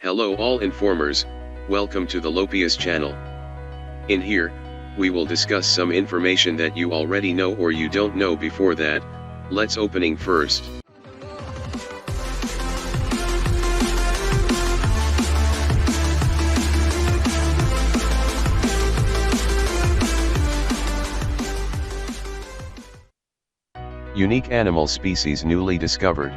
Hello all informers, welcome to the Lopius channel. In here, we will discuss some information that you already know or you don't know. Before that, let's opening first. Unique animal species newly discovered.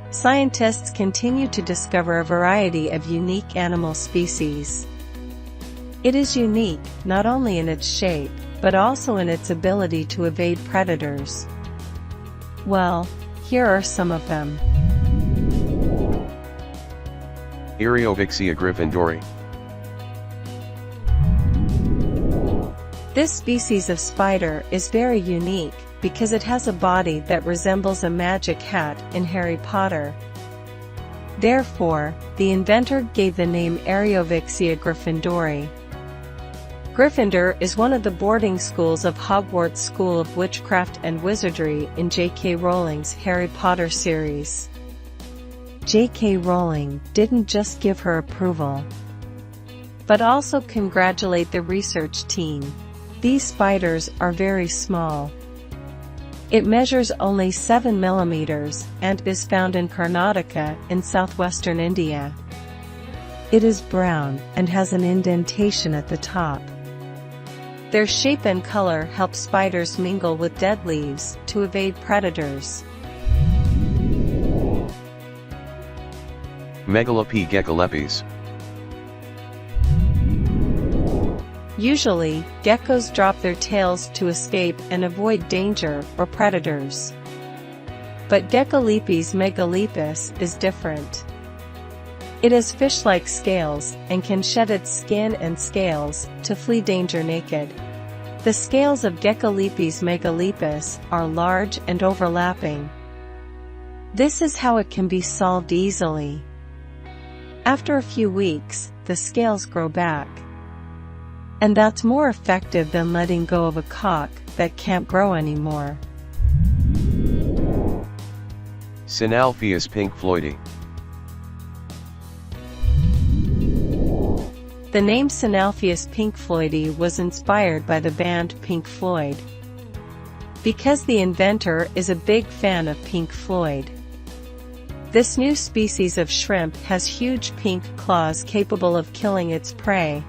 Scientists continue to discover a variety of unique animal species. It is unique, not only in its shape, but also in its ability to evade predators. Well, here are some of them. Eriovixia Gryffindori. This species of spider is very unique, because it has a body that resembles a magic hat in Harry Potter. Therefore, the inventor gave the name Eriovixia Gryffindori. Gryffindor is one of the boarding schools of Hogwarts School of Witchcraft and Wizardry in J.K. Rowling's Harry Potter series. J.K. Rowling didn't just give her approval, but also congratulate the research team. These spiders are very small. It measures only 7 millimeters and is found in Karnataka in southwestern India. It is brown and has an indentation at the top. Their shape and color help spiders mingle with dead leaves to evade predators. Megalop Geckolapis. Usually, geckos drop their tails to escape and avoid danger or predators. But Geckolapis megalopus is different. It has fish-like scales and can shed its skin and scales to flee danger naked. The scales of Geckolapis megalopus are large and overlapping. This is how it can be solved easily. After a few weeks, the scales grow back. And that's more effective than letting go of a cock that can't grow anymore. Sinalpheus pink Floydy. The name Sinalpheus pink Floydy was inspired by the band Pink Floyd, because the inventor is a big fan of Pink Floyd. This new species of shrimp has huge pink claws capable of killing its prey.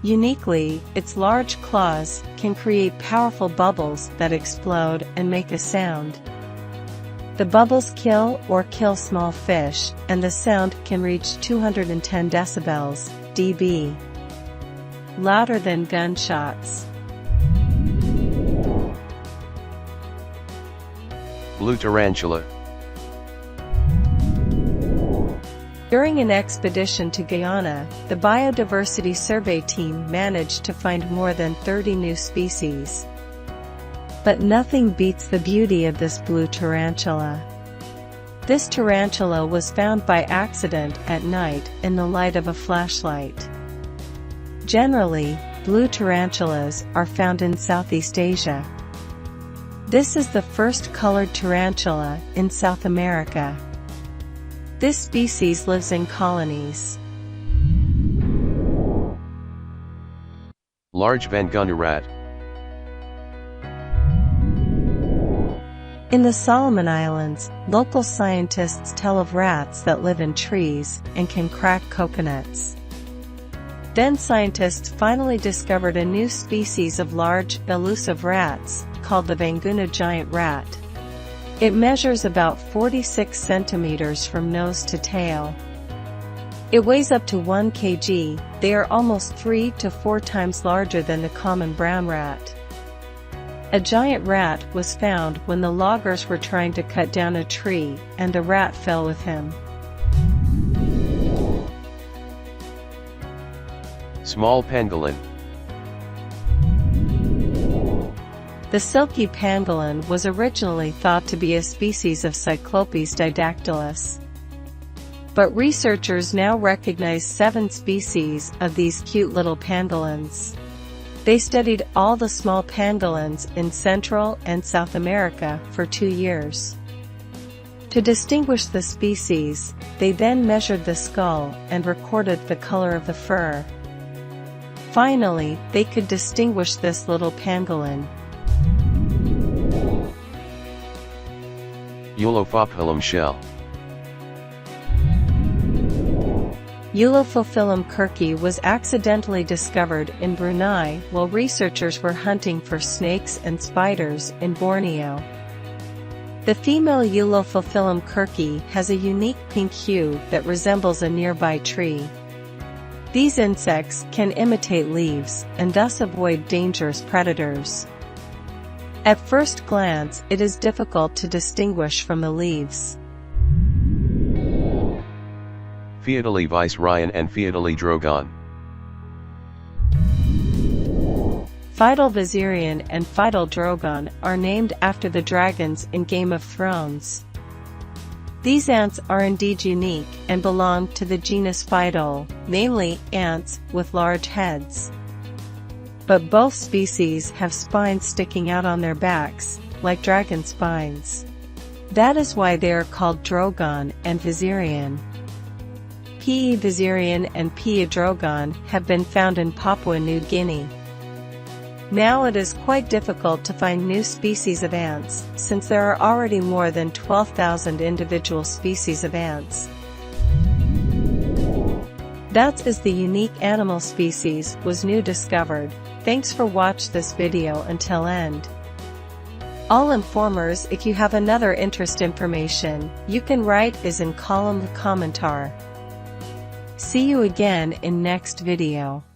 Uniquely, its large claws can create powerful bubbles that explode and make a sound. The bubbles kill small fish, and the sound can reach 210 decibels, dB. Louder than gunshots. Blue tarantula. During an expedition to Guyana, the Biodiversity Survey team managed to find more than 30 new species. But nothing beats the beauty of this blue tarantula. This tarantula was found by accident at night in the light of a flashlight. Generally, blue tarantulas are found in Southeast Asia. This is the first colored tarantula in South America. This species lives in colonies. Large vangogh rat. In the Solomon Islands, local scientists tell of rats that live in trees and can crack coconuts. Then scientists finally discovered a new species of large, elusive rats, called the vangogh giant rat. It measures about 46 centimeters from nose to tail. It weighs up to 1 kg. They are almost 3 to 4 times larger than the common brown rat. A giant rat was found when the loggers were trying to cut down a tree, and the rat fell with him. Small pangolin. The silky pangolin was originally thought to be a species of Cyclopes didactylus. But researchers now recognize 7 species of these cute little pangolins. They studied all the small pangolins in Central and South America for 2 years. To distinguish the species, they then measured the skull and recorded the color of the fur. Finally, they could distinguish this little pangolin. Eulophophyllum shell. Eulophophyllum quirky was accidentally discovered in Brunei while researchers were hunting for snakes and spiders in Borneo. The female Eulophophyllum quirky has a unique pink hue that resembles a nearby tree. These insects can imitate leaves and thus avoid dangerous predators. At first glance, it is difficult to distinguish from the leaves. Phaeodily viceroyan and Phaeodily drogon. Phaedal Viserion and Phaedal Drogon are named after the dragons in Game of Thrones. These ants are indeed unique and belong to the genus Phaedal, namely ants with large heads. But both species have spines sticking out on their backs, like dragon spines. That is why they are called Drogon and Viserion. P. viserion and P. drogon have been found in Papua New Guinea. Now it is quite difficult to find new species of ants, since there are already more than 12,000 individual species of ants. That's as the unique animal species was new discovered. Thanks for watch this video until end. All informers, if you have another interest information, you can write is in column commentar. See you again in next video.